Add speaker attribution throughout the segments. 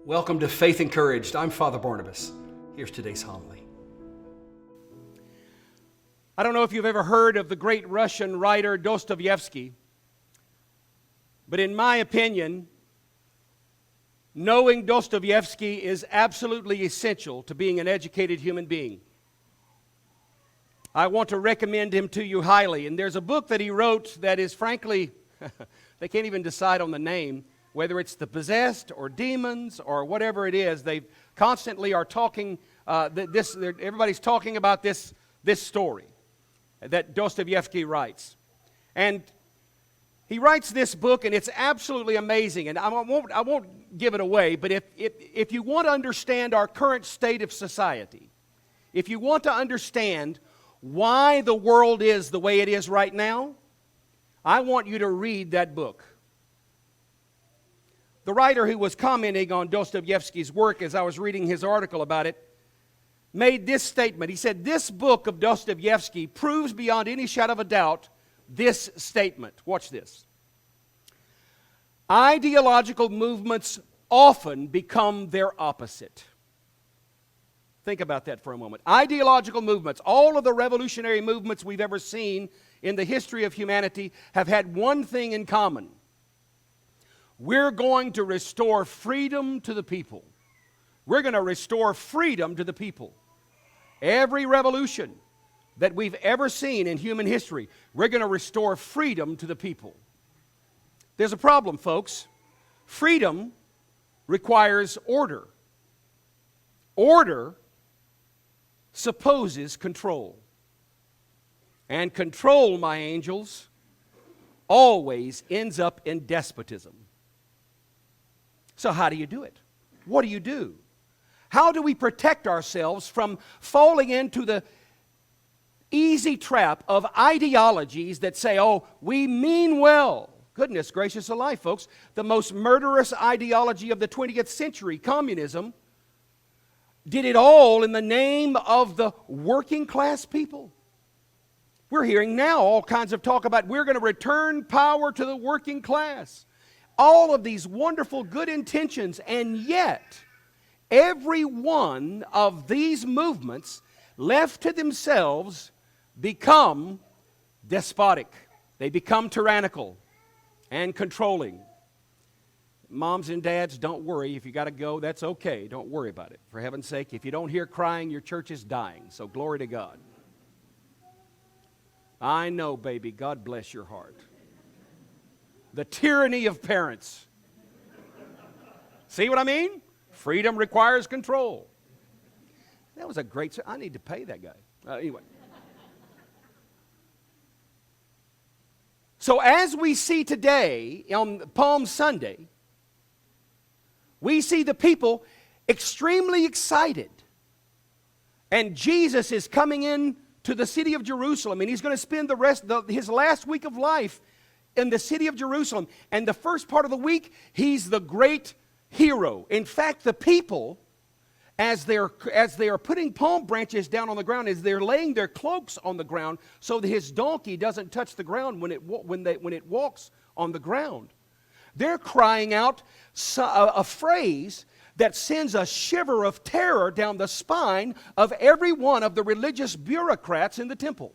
Speaker 1: Welcome to Faith Encouraged. I'm Father Barnabas. Here's today's homily.
Speaker 2: I don't know if you've ever heard of the great Russian writer Dostoevsky, but in my opinion, knowing Dostoevsky is absolutely essential to being an educated human being. I want to recommend him to you highly, and there's a book that he wrote that is frankly, they can't even decide on the name, whether it's the possessed or demons or whatever it is. They constantly are talking, everybody's talking about this story that Dostoevsky writes. And he writes this book, and it's absolutely amazing. And I won't give it away, but if you want to understand our current state of society, if you want to understand why the world is the way it is right now, I want you to read that book. The writer who was commenting on Dostoevsky's work as I was reading his article about it made this statement. He said, "This book of Dostoevsky proves beyond any shadow of a doubt this statement." Watch this. Ideological movements often become their opposite. Think about that for a moment. Ideological movements, all of the revolutionary movements we've ever seen in the history of humanity have had one thing in common. We're going to restore freedom to the people. We're going to restore freedom to the people. Every revolution that we've ever seen in human history, we're going to restore freedom to the people. There's a problem, folks. Freedom requires order. Order supposes control. And control, my angels, always ends up in despotism. So how do you do it? What do you do? How do we protect ourselves from falling into the easy trap of ideologies that say, oh, we mean well? Goodness gracious alive, folks. The most murderous ideology of the 20th century, communism, did it all in the name of the working class people. We're hearing now all kinds of talk about we're going to return power to the working class. All of these wonderful good intentions, and yet every one of these movements left to themselves become despotic. They become tyrannical and controlling. Moms and dads, don't worry. If you got to go, that's okay. Don't worry about it. For heaven's sake, if you don't hear crying, your church is dying. So glory to God. I know, baby. God bless your heart. The tyranny of parents. See what I mean? Freedom requires control. That was a great... I need to pay that guy. Anyway. So as we see today on Palm Sunday, we see the people extremely excited. And Jesus is coming in to the city of Jerusalem, and he's going to spend his last week of life in the city of Jerusalem. And the first part of the week, he's the great hero. In fact, the people, as they are putting palm branches down on the ground, as they're laying their cloaks on the ground so that his donkey doesn't touch the ground when it walks on the ground, they're crying out a phrase that sends a shiver of terror down the spine of every one of the religious bureaucrats in the temple.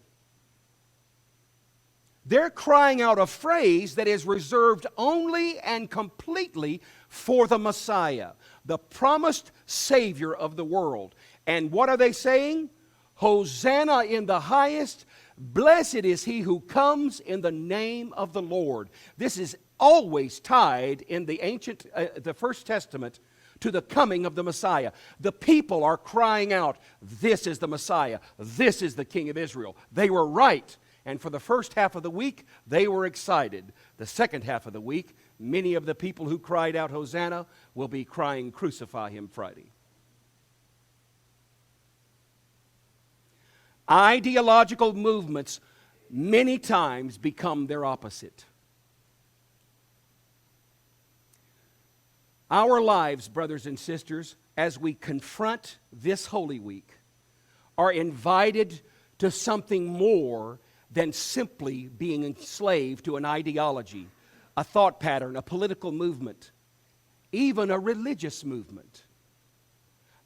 Speaker 2: They're crying out a phrase that is reserved only and completely for the Messiah, the promised Savior of the world. And what are they saying? Hosanna in the highest. Blessed is he who comes in the name of the Lord. This is always tied in the the First Testament to the coming of the Messiah. The people are crying out, this is the Messiah. This is the King of Israel. They were right. And for the first half of the week, they were excited. The second half of the week, many of the people who cried out Hosanna will be crying Crucify Him Friday. Ideological movements many times become their opposite. Our lives, brothers and sisters, as we confront this Holy Week, are invited to something more than simply being enslaved to an ideology, a thought pattern, a political movement. even a religious movement.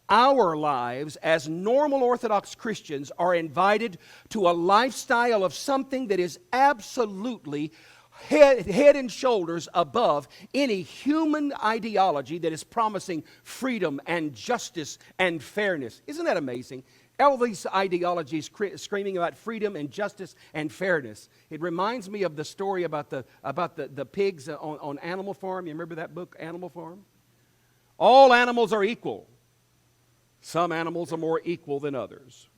Speaker 2: Our lives as normal Orthodox Christians are invited to a lifestyle of something that is absolutely head and shoulders above any human ideology that is promising freedom and justice and fairness. Isn't that amazing? All these ideologies screaming about freedom and justice and fairness. It reminds me of the story about the pigs on Animal Farm. You remember that book, Animal Farm? All animals are equal. Some animals are more equal than others.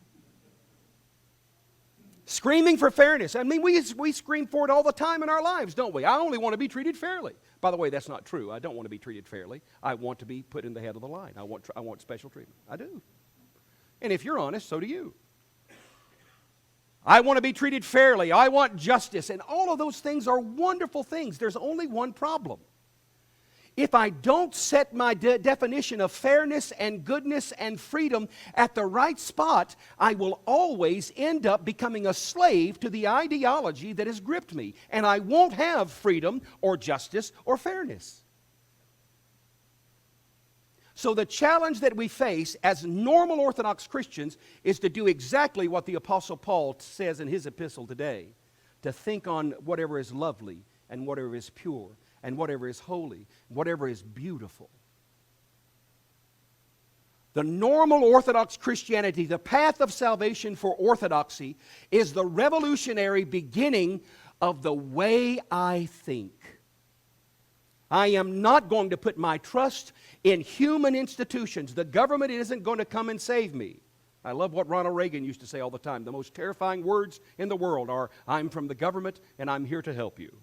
Speaker 2: Screaming for fairness. I mean, we scream for it all the time in our lives, don't we? I only want to be treated fairly. By the way, that's not true. I don't want to be treated fairly. I want to be put in the head of the line. I want special treatment. I do. And if you're honest, so do you. I want to be treated fairly. I want justice. And all of those things are wonderful things. There's only one problem. If I don't set my definition of fairness and goodness and freedom at the right spot, I will always end up becoming a slave to the ideology that has gripped me. And I won't have freedom or justice or fairness. So the challenge that we face as normal Orthodox Christians is to do exactly what the Apostle Paul says in his epistle today. To think on whatever is lovely and whatever is pure and whatever is holy, whatever is beautiful. The normal Orthodox Christianity, the path of salvation for orthodoxy, is the revolutionary beginning of the way I think. I am not going to put my trust in human institutions. The government isn't going to come and save me. I love what Ronald Reagan used to say all the time. The most terrifying words in the world are, "I'm from the government and I'm here to help you."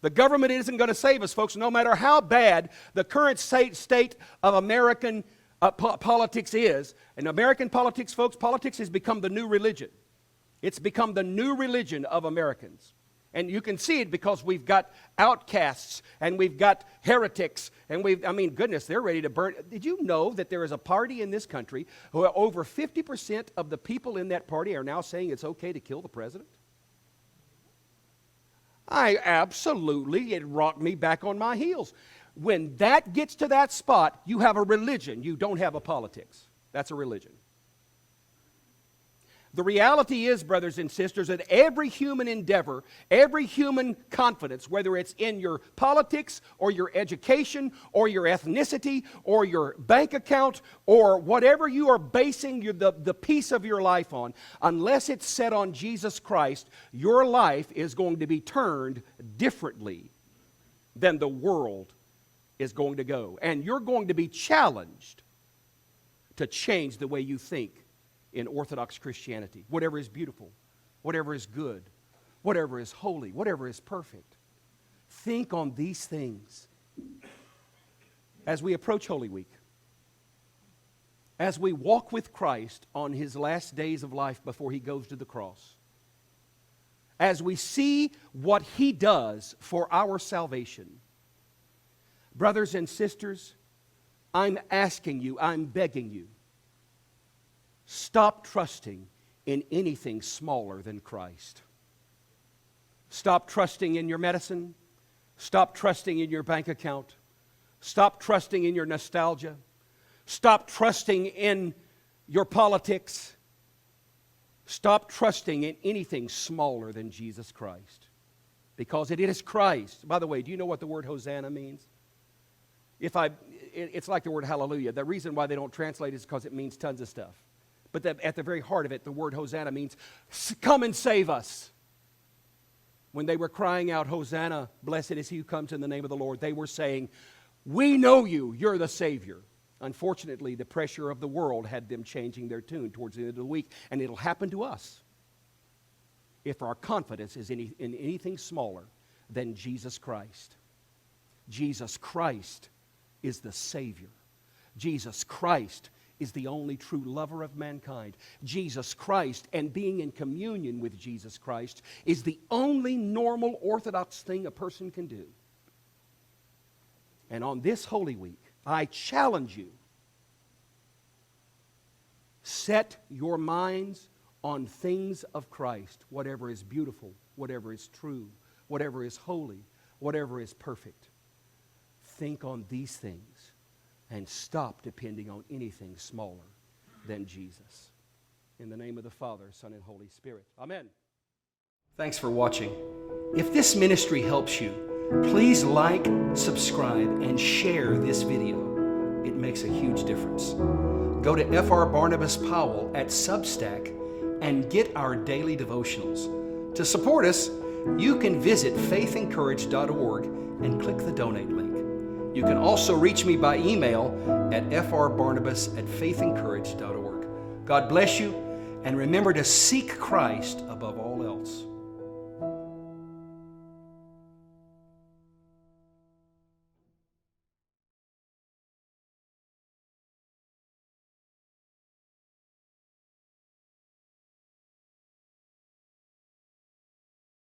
Speaker 2: The government isn't going to save us, folks, no matter how bad the current state of American politics is. And American politics, folks, politics has become the new religion. It's become the new religion of Americans. And you can see it because we've got outcasts and we've got heretics and goodness, they're ready to burn. Did you know that there is a party in this country who over 50% of the people in that party are now saying it's okay to kill the president? It rocked me back on my heels. When that gets to that spot, you have a religion. You don't have a politics. That's a religion. The reality is, brothers and sisters, that every human endeavor, every human confidence, whether it's in your politics or your education or your ethnicity or your bank account or whatever you are basing the piece of your life on, unless it's set on Jesus Christ, your life is going to be turned differently than the world is going to go. And you're going to be challenged to change the way you think in Orthodox Christianity. Whatever is beautiful, whatever is good, whatever is holy, whatever is perfect. Think on these things as we approach Holy Week. As we walk with Christ on His last days of life before He goes to the cross. As we see what He does for our salvation. Brothers and sisters, I'm asking you, I'm begging you, stop trusting in anything smaller than Christ. Stop trusting in your medicine. Stop trusting in your bank account. Stop trusting in your nostalgia. Stop trusting in your politics. Stop trusting in anything smaller than Jesus Christ. Because it is Christ. By the way, do you know what the word Hosanna means? It's like the word hallelujah. The reason why they don't translate it is because it means tons of stuff. But at the very heart of it, the word Hosanna means, come and save us. When they were crying out, Hosanna, blessed is he who comes in the name of the Lord, they were saying, we know you, you're the Savior. Unfortunately, the pressure of the world had them changing their tune towards the end of the week, and it'll happen to us if our confidence is in anything smaller than Jesus Christ. Jesus Christ is the Savior. Jesus Christ is the only true lover of mankind. Jesus Christ and being in communion with Jesus Christ is the only normal orthodox thing a person can do. And on this Holy Week, I challenge you, set your minds on things of Christ, whatever is beautiful, whatever is true, whatever is holy, whatever is perfect. Think on these things and stop depending on anything smaller than Jesus. In the name of the Father, Son, and Holy Spirit. Amen.
Speaker 1: Thanks for watching. If this ministry helps you, please like, subscribe, and share this video. It makes a huge difference. Go to Fr. Barnabas Powell at Substack and get our daily devotionals. To support us, you can visit faithencourage.org and click the donate link. You can also reach me by email at frbarnabas@faithencourage.org. God bless you, and remember to seek Christ above all else.